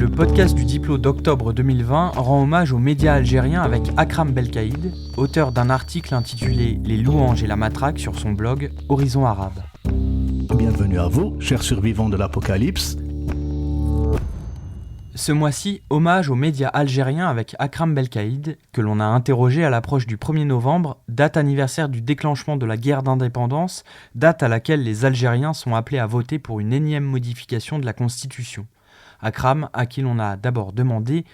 Le podcast du Diplo d'octobre 2020 rend hommage aux médias algériens avec Akram Belkaïd, auteur d'un article intitulé « Les louanges et la matraque » sur son blog Horizon Arabe. Bienvenue à vous, chers survivants de l'Apocalypse. Ce mois-ci, hommage aux médias algériens avec Akram Belkaïd, que l'on a interrogé à l'approche du 1er novembre, date anniversaire du déclenchement de la guerre d'indépendance, date à laquelle les Algériens sont appelés à voter pour une énième modification de la Constitution. Akram, à qui l'on a d'abord demandé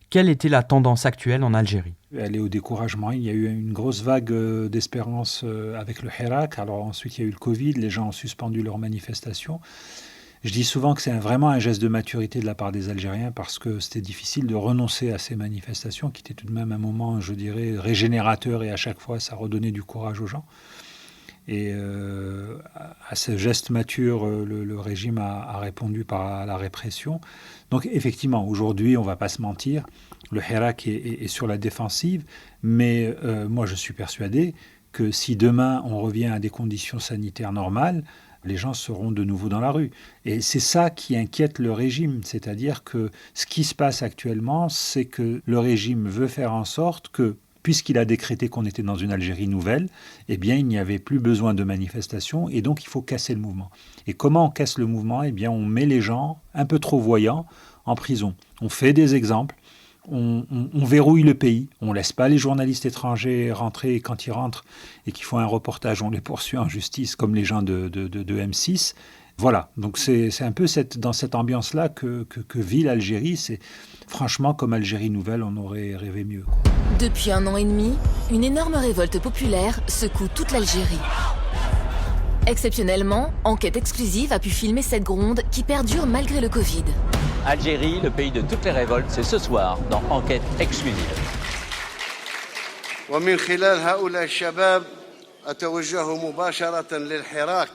quelle était la tendance actuelle en Algérie. Elle est au découragement. Il y a eu une grosse vague d'espérance avec le Hirak. Alors ensuite, il y a eu le Covid. Les gens ont suspendu leurs manifestations. Je dis souvent que c'est vraiment un geste de maturité de la part des Algériens parce que c'était difficile de renoncer à ces manifestations qui étaient tout de même un moment, je dirais, régénérateur et à chaque fois, ça redonnait du courage aux gens. Et à ce geste mature, le régime a répondu par la répression. Donc effectivement, aujourd'hui, on ne va pas se mentir, le Hirak est sur la défensive, mais moi je suis persuadé que si demain on revient à des conditions sanitaires normales, les gens seront de nouveau dans la rue. Et c'est ça qui inquiète le régime, c'est-à-dire que ce qui se passe actuellement, c'est que le régime veut faire en sorte que, puisqu'il a décrété qu'on était dans une Algérie nouvelle, eh bien, il n'y avait plus besoin de manifestations et donc il faut casser le mouvement. Et comment on casse le mouvement ? Eh bien, on met les gens un peu trop voyants en prison. On fait des exemples, on verrouille le pays, on ne laisse pas les journalistes étrangers rentrer et quand ils rentrent et qu'ils font un reportage, on les poursuit en justice comme les gens de M6. Voilà, donc c'est un peu dans cette ambiance-là que vit l'Algérie. C'est franchement comme Algérie nouvelle, on aurait rêvé mieux, quoi. Depuis 1 an et demi, une énorme révolte populaire secoue toute l'Algérie. Exceptionnellement, Enquête exclusive a pu filmer cette gronde qui perdure malgré le Covid. Algérie, le pays de toutes les révoltes, c'est ce soir dans Enquête exclusive.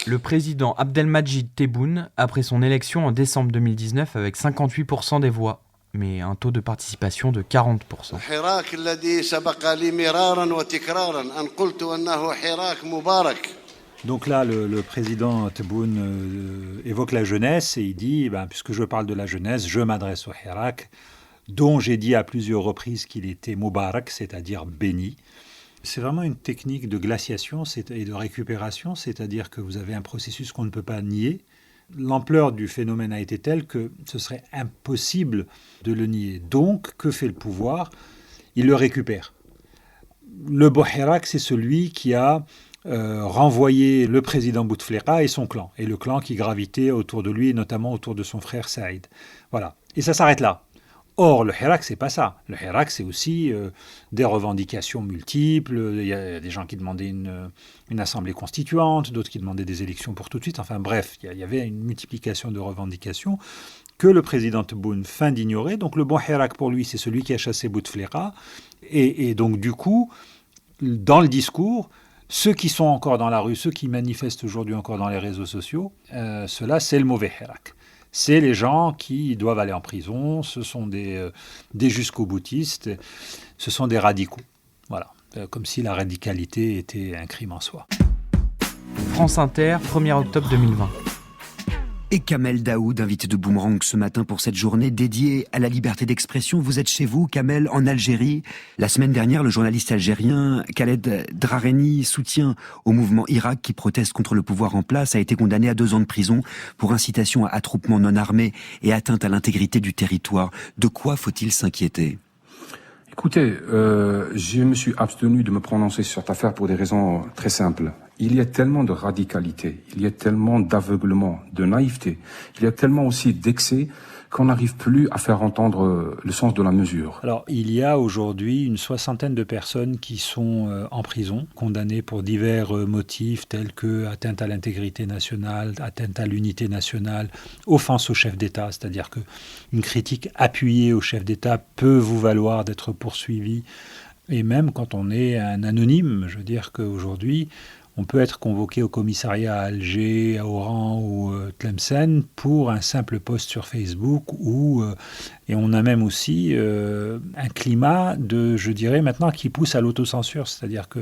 Le président Abdelmadjid Tebboune, après son élection en décembre 2019 avec 58% des voix, mais un taux de participation de 40%. Donc là, le président Tebboune évoque la jeunesse et il dit, puisque je parle de la jeunesse, je m'adresse au Hirak, dont j'ai dit à plusieurs reprises qu'il était Moubarak, c'est-à-dire béni. C'est vraiment une technique de glaciation et de récupération, c'est-à-dire que vous avez un processus qu'on ne peut pas nier. L'ampleur du phénomène a été telle que ce serait impossible de le nier. Donc, que fait le pouvoir ? Il le récupère. Le Hirak, c'est celui qui a renvoyé le président Bouteflika et son clan, et le clan qui gravitait autour de lui, et notamment autour de son frère Saïd. Voilà. Et ça s'arrête là. Or, le Hirak, c'est pas ça. Le Hirak, c'est aussi des revendications multiples. Il y a des gens qui demandaient une assemblée constituante, d'autres qui demandaient des élections pour tout de suite. Enfin bref, il y avait une multiplication de revendications que le président Tebboune feint d'ignorer. Donc le bon Hirak, pour lui, c'est celui qui a chassé Bouteflika. Et donc, du coup, dans le discours, ceux qui sont encore dans la rue, ceux qui manifestent aujourd'hui encore dans les réseaux sociaux, ceux-là, c'est le mauvais Hirak. C'est les gens qui doivent aller en prison, ce sont des jusqu'au-boutistes, ce sont des radicaux. Voilà, comme si la radicalité était un crime en soi. France Inter, 1er octobre 2020. Et Kamel Daoud, invité de Boomerang ce matin pour cette journée dédiée à la liberté d'expression. Vous êtes chez vous, Kamel, en Algérie. La semaine dernière, le journaliste algérien Khaled Drareni, soutien au mouvement Irak qui proteste contre le pouvoir en place, a été condamné à 2 ans de prison pour incitation à attroupement non armé et atteinte à l'intégrité du territoire. De quoi faut-il s'inquiéter ? Écoutez, je me suis abstenu de me prononcer sur cette affaire pour des raisons très simples. Il y a tellement de radicalité, il y a tellement d'aveuglement, de naïveté, il y a tellement aussi d'excès qu'on n'arrive plus à faire entendre le sens de la mesure. Alors, il y a aujourd'hui une 60aine de personnes qui sont en prison, condamnées pour divers motifs tels que atteinte à l'intégrité nationale, atteinte à l'unité nationale, offense au chef d'État, c'est-à-dire qu'une critique appuyée au chef d'État peut vous valoir d'être poursuivi. Et même quand on est un anonyme, je veux dire qu'aujourd'hui, on peut être convoqué au commissariat à Alger, à Oran ou Tlemcen pour un simple post sur Facebook et on a même aussi un climat je dirais maintenant, qui pousse à l'autocensure. C'est-à-dire que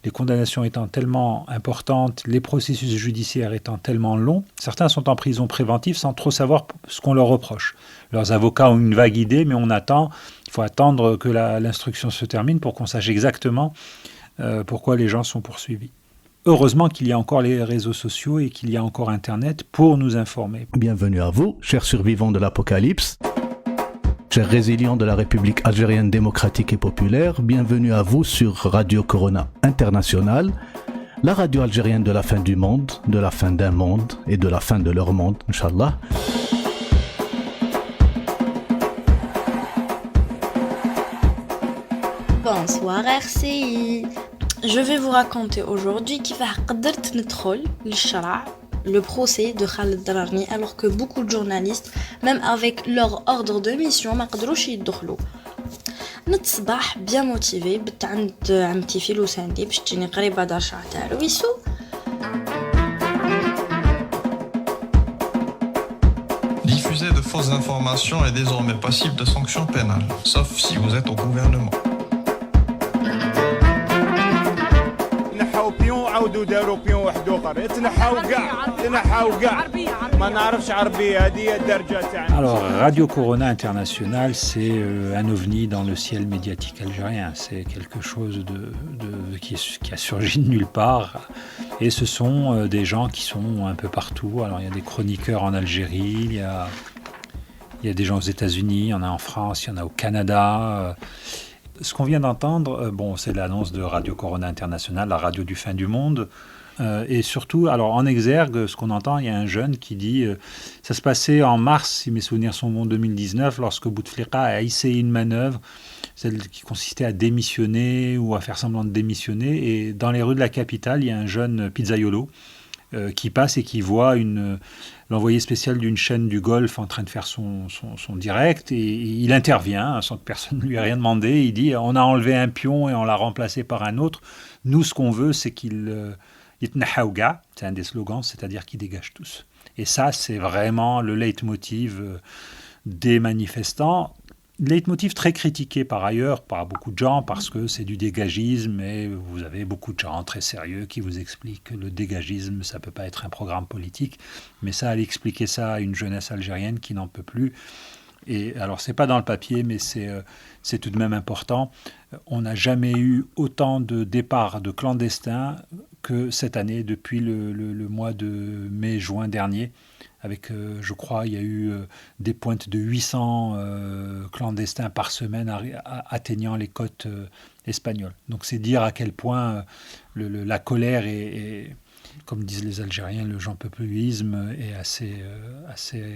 les condamnations étant tellement importantes, les processus judiciaires étant tellement longs, certains sont en prison préventive sans trop savoir ce qu'on leur reproche. Leurs avocats ont une vague idée, mais il faut attendre que l'instruction se termine pour qu'on sache exactement pourquoi les gens sont poursuivis. Heureusement qu'il y a encore les réseaux sociaux et qu'il y a encore Internet pour nous informer. Bienvenue à vous, chers survivants de l'Apocalypse, chers résilients de la République algérienne démocratique et populaire, bienvenue à vous sur Radio Corona International, la radio algérienne de la fin du monde, de la fin d'un monde et de la fin de leur monde, Inch'Allah. Bonsoir RCI. Je vais vous raconter aujourd'hui كيفاش قدرت ندخل للشرع le procès de Khaled Drarni alors que beaucoup de journalistes même avec leur ordre de mission ما قدروش يدخلوا. نت صباح bien motivé بت عند عمتي في لوساندي باش تجيني قريبه دار شعر تاع رويسو. Diffuser de fausses informations est désormais passible de sanctions pénales, sauf si vous êtes au gouvernement. عاودوا داروا بيون واحد اخر تنحاو كاع ما نعرفش عربيه هذه الدرجه تاعنا. Alors Radio Corona International, c'est un ovni dans le ciel médiatique algérien. C'est quelque chose qui a surgi de nulle part. Et ce sont des gens qui sont un peu partout. Alors il y a des chroniqueurs en Algérie, il y a des gens aux États-Unis, il y en a en France, il y en a au Canada. Ce qu'on vient d'entendre, c'est l'annonce de Radio Corona International, la radio du fin du monde. Et surtout, alors en exergue, ce qu'on entend, il y a un jeune qui dit ça se passait en mars, si mes souvenirs sont bons, 2019, lorsque Bouteflika a essayé une manœuvre, celle qui consistait à démissionner ou à faire semblant de démissionner. Et dans les rues de la capitale, il y a un jeune pizzaiolo qui passe et qui voit l'envoyé spécial d'une chaîne du Golfe en train de faire son direct, et il intervient sans que personne ne lui ait rien demandé. Il dit on a enlevé un pion et on l'a remplacé par un autre. Nous, ce qu'on veut, c'est qu'il yitnahaouga, c'est un des slogans, c'est-à-dire qu'ils dégagent tous. Et ça, c'est vraiment le leitmotiv des manifestants. Leitmotiv très critiqué par ailleurs par beaucoup de gens parce que c'est du dégagisme, et vous avez beaucoup de gens très sérieux qui vous expliquent que le dégagisme, ça ne peut pas être un programme politique, mais ça, aller expliquer ça à une jeunesse algérienne qui n'en peut plus. Et alors, c'est pas dans le papier, mais c'est tout de même important. On n'a jamais eu autant de départs de clandestins que cette année, depuis le mois de mai-juin dernier. Avec, je crois, il y a eu des pointes de 800 clandestins par semaine atteignant les côtes espagnoles. Donc c'est dire à quel point la colère est, comme disent les Algériens, le j'en peux pluisme est assez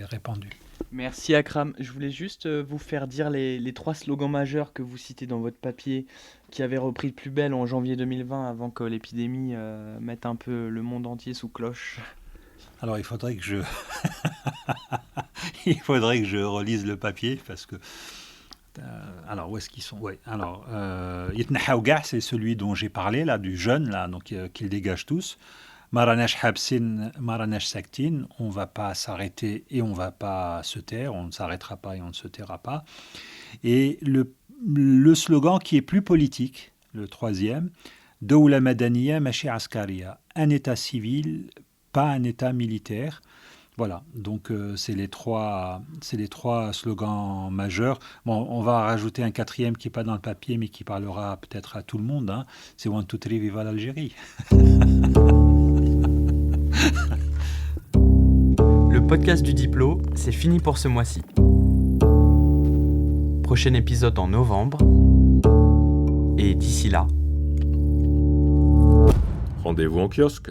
répandu. Merci Akram. Je voulais juste vous faire dire les 3 slogans majeurs que vous citez dans votre papier, qui avaient repris de plus belle en janvier 2020 avant que l'épidémie mette un peu le monde entier sous cloche. Alors il faudrait que je relise le papier parce que alors où est-ce qu'ils sont? Ouais. Alors Yitnahaouga, c'est celui dont j'ai parlé là, du jeune là, donc qu'ils dégagent tous. Maranash Habsin, Maranash Saktin, on va pas s'arrêter et on va pas se taire, on ne s'arrêtera pas et on ne se taira pas. Et le slogan qui est plus politique, le 3e, Doula Madaniya Machi Askaria, un état civil, pas un état militaire. Voilà, donc c'est les trois slogans majeurs. Bon, on va rajouter un 4e qui n'est pas dans le papier, mais qui parlera peut-être à tout le monde. Hein. C'est One, Two, Three, Viva l'Algérie. Le podcast du Diplo, c'est fini pour ce mois-ci. Prochain épisode en novembre. Et d'ici là, rendez-vous en kiosque.